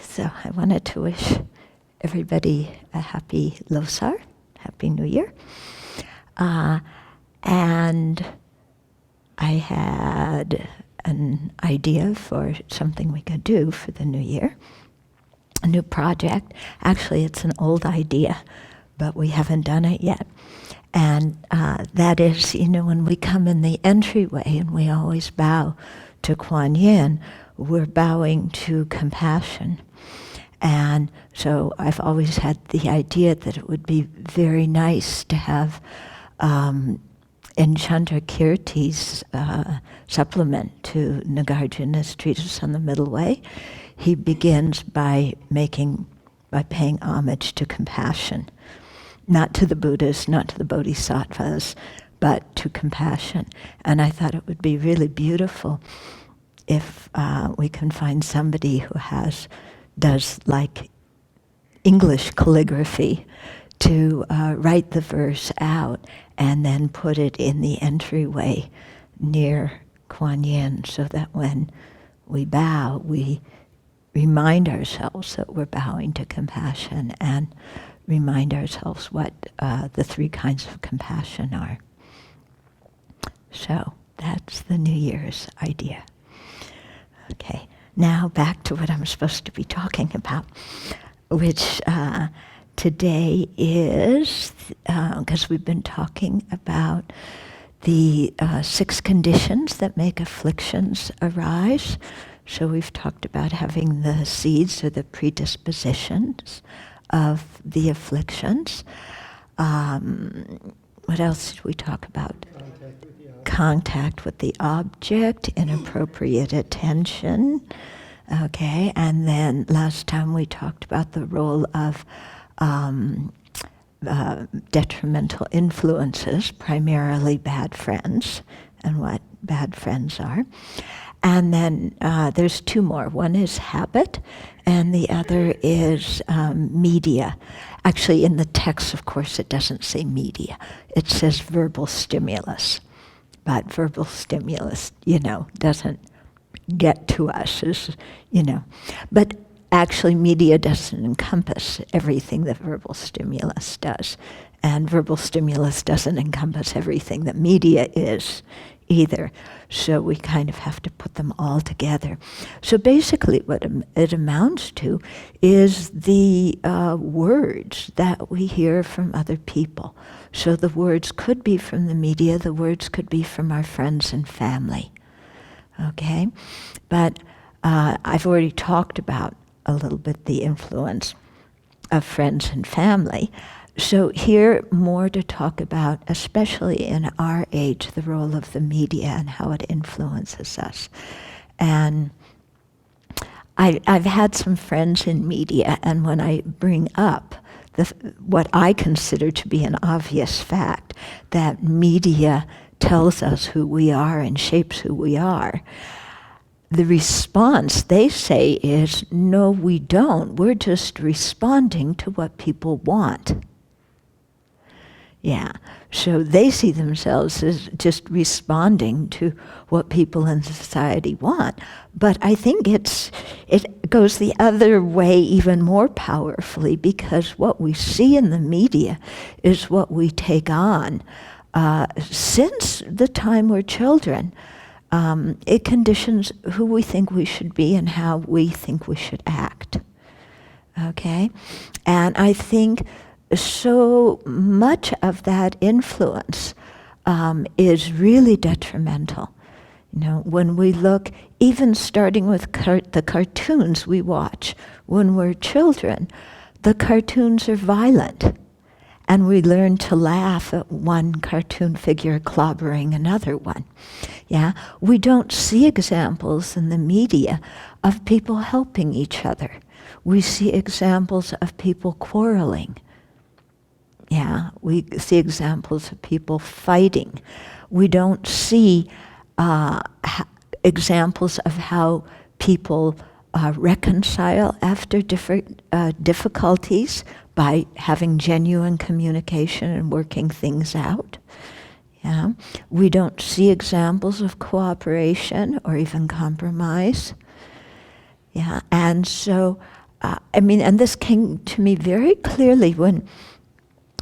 So I wanted to wish everybody a happy Losar, Happy New Year. And I had an idea for something we could do for the new year, a new project. Actually, it's an old idea, but we haven't done it yet. And that is, when we come in the entryway and we always bow to Kuan Yin, we're bowing to compassion. And so I've always had the idea that it would be very nice to have in Chandra Kirti's supplement to Nagarjuna's treatise on the Middle Way, he begins by paying homage to compassion. Not to the Buddhas, not to the Bodhisattvas, but to compassion. And I thought it would be really beautiful if we can find somebody who does like English calligraphy to write the verse out and then put it in the entryway near Kuan Yin, so that when we bow, we remind ourselves that we're bowing to compassion and remind ourselves what the three kinds of compassion are. So that's the New Year's idea. Okay, now back to what I'm supposed to be talking about, which today is, because we've been talking about the 6 conditions that make afflictions arise. So we've talked about having the seeds or the predispositions of the afflictions. What else did we talk about? Contact with the object, inappropriate attention. Okay, and then last time we talked about the role of detrimental influences, primarily bad friends, and what bad friends are. And then there's 2 more. One is habit, and the other is media. Actually, in the text, of course, it doesn't say media. It says verbal stimulus. But verbal stimulus, doesn't get to us, But actually, media doesn't encompass everything that verbal stimulus does. And verbal stimulus doesn't encompass everything that media is either. So we kind of have to put them all together. So basically what it amounts to is the words that we hear from other people. So the words could be from the media, the words could be from our friends and family. Okay? But I've already talked about a little bit the influence of friends and family. So here, more to talk about, especially in our age, the role of the media and how it influences us. And I've had some friends in media, and when I bring up what I consider to be an obvious fact, that media tells us who we are and shapes who we are, the response they say is, no, we don't. We're just responding to what people want. Yeah, so they see themselves as just responding to what people in society want. But I think it goes the other way even more powerfully, because what we see in the media is what we take on. Since the time we're children, it conditions who we think we should be and how we think we should act. Okay? And I think so much of that influence is really detrimental. When we look, even starting with the cartoons we watch when we're children, the cartoons are violent. And we learn to laugh at one cartoon figure clobbering another one. Yeah, we don't see examples in the media of people helping each other. We see examples of people quarreling. Yeah, we see examples of people fighting. We don't see examples of how people reconcile after different difficulties by having genuine communication and working things out. Yeah, we don't see examples of cooperation or even compromise. Yeah, and so and this came to me very clearly when,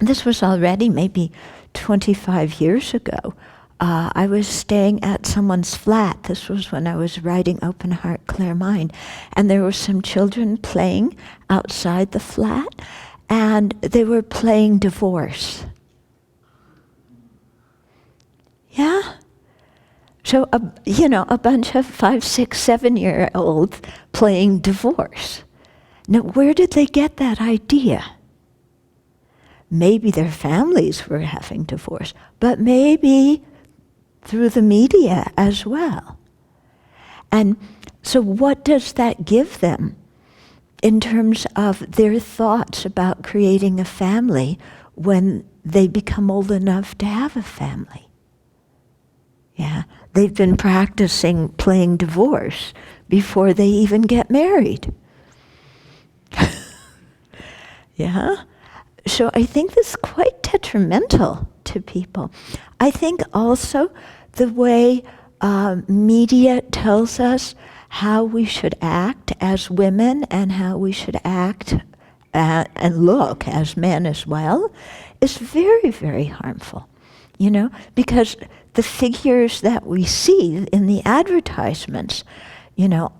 this was already maybe 25 years ago. I was staying at someone's flat. This was when I was writing Open Heart, Clear Mind. And there were some children playing outside the flat, and they were playing divorce. Yeah? So, a bunch of 5, 6, 7-year-olds playing divorce. Now, where did they get that idea? Maybe their families were having divorce, but maybe through the media as well. And so what does that give them in terms of their thoughts about creating a family when they become old enough to have a family? Yeah, they've been practicing playing divorce before they even get married. Yeah? So I think this is quite detrimental to people. I think also the way media tells us how we should act as women and how we should act and look as men as well is very, very harmful. Because the figures that we see in the advertisements,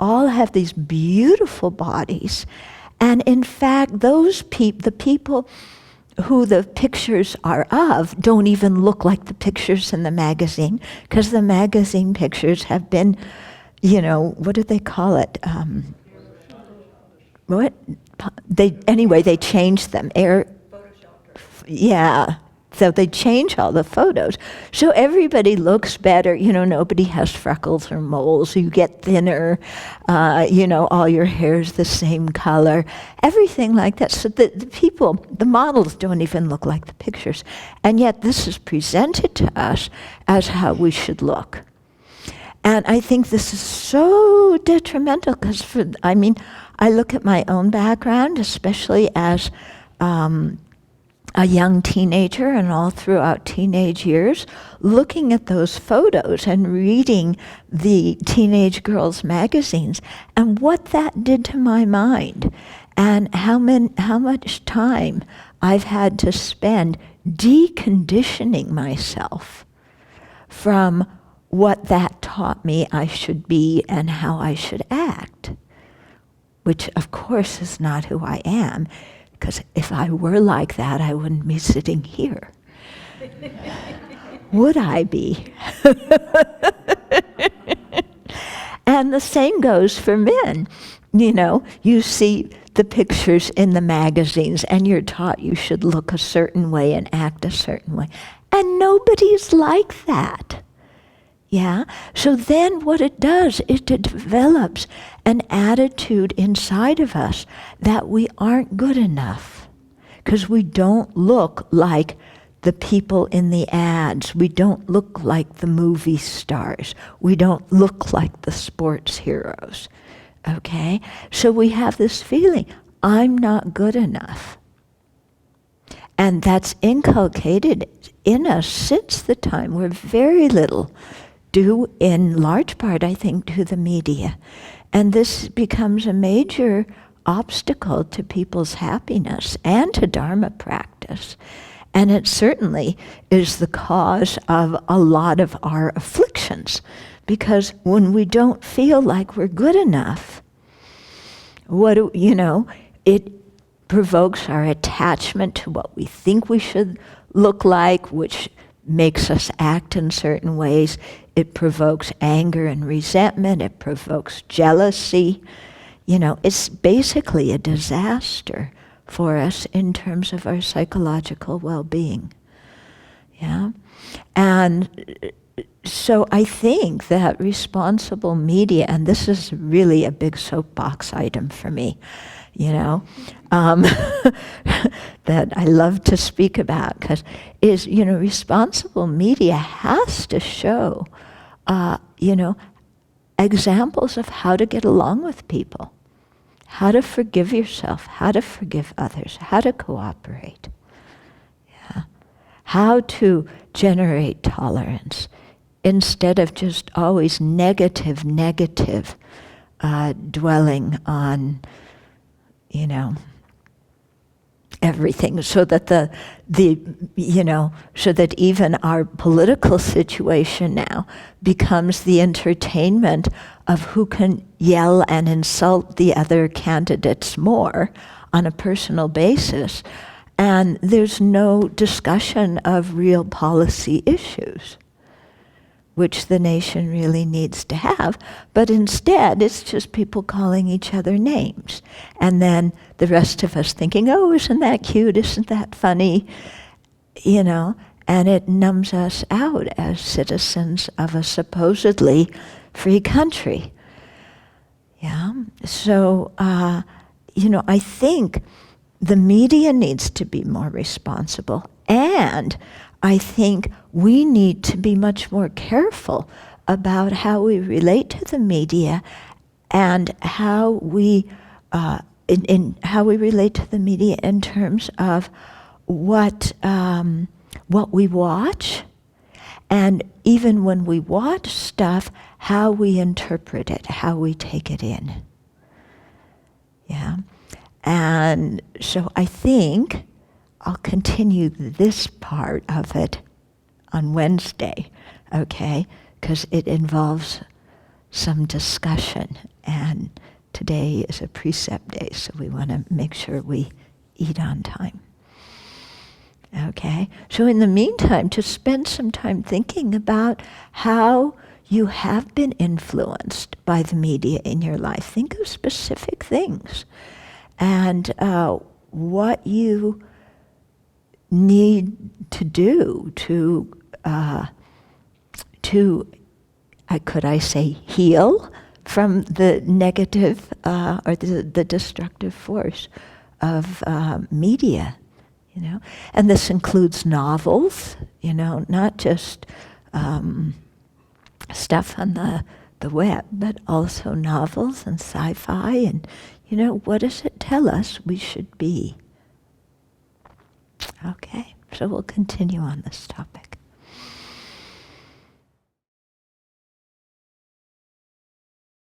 all have these beautiful bodies. And in fact, the people who the pictures are of don't even look like the pictures in the magazine, because the magazine pictures have been, what do they call it? They changed them. Yeah. So they change all the photos. So everybody looks better. Nobody has freckles or moles. You get thinner. All your hair's the same color. Everything like that. So the models don't even look like the pictures. And yet this is presented to us as how we should look. And I think this is so detrimental because I look at my own background, especially as a young teenager and all throughout teenage years, looking at those photos and reading the teenage girls' magazines and what that did to my mind and how much time I've had to spend deconditioning myself from what that taught me I should be and how I should act, which of course is not who I am. Because if I were like that, I wouldn't be sitting here. Would I be? And the same goes for men. You see the pictures in the magazines and you're taught you should look a certain way and act a certain way. And nobody's like that. Yeah? So then what it does is it develops an attitude inside of us that we aren't good enough because we don't look like the people in the ads. We don't look like the movie stars. We don't look like the sports heroes. Okay? So we have this feeling, I'm not good enough. And that's inculcated in us since the time we're very little, due in large part, I think, to the media. And this becomes a major obstacle to people's happiness and to Dharma practice. And it certainly is the cause of a lot of our afflictions. Because when we don't feel like we're good enough, it provokes our attachment to what we think we should look like, which makes us act in certain ways. It provokes anger and resentment. It provokes jealousy. It's basically a disaster for us in terms of our psychological well-being. Yeah? And so I think that responsible media, and this is really a big soapbox item for me, that I love to speak about, because responsible media has to show, examples of how to get along with people, how to forgive yourself, how to forgive others, how to cooperate, how to generate tolerance instead of just always negative, dwelling on everything, so that so that even our political situation now becomes the entertainment of who can yell and insult the other candidates more on a personal basis, and there's no discussion of real policy issues, which the nation really needs to have. But instead, it's just people calling each other names. And then the rest of us thinking, oh, isn't that cute? Isn't that funny? And it numbs us out as citizens of a supposedly free country. Yeah. So, I think the media needs to be more responsible, and I think we need to be much more careful about how we relate to the media and how we how we relate to the media in terms of what we watch, and even when we watch stuff, how we interpret it, how we take it in. Yeah, and so I think I'll continue this part of it on Wednesday, okay? Because it involves some discussion, and today is a precept day, so we want to make sure we eat on time. Okay? So in the meantime, to spend some time thinking about how you have been influenced by the media in your life. Think of specific things, and what you need to do to could I say heal from the negative or the destructive force of media, and this includes novels, not just stuff on the web, but also novels and sci-fi, and what does it tell us we should be? Okay, so we'll continue on this topic.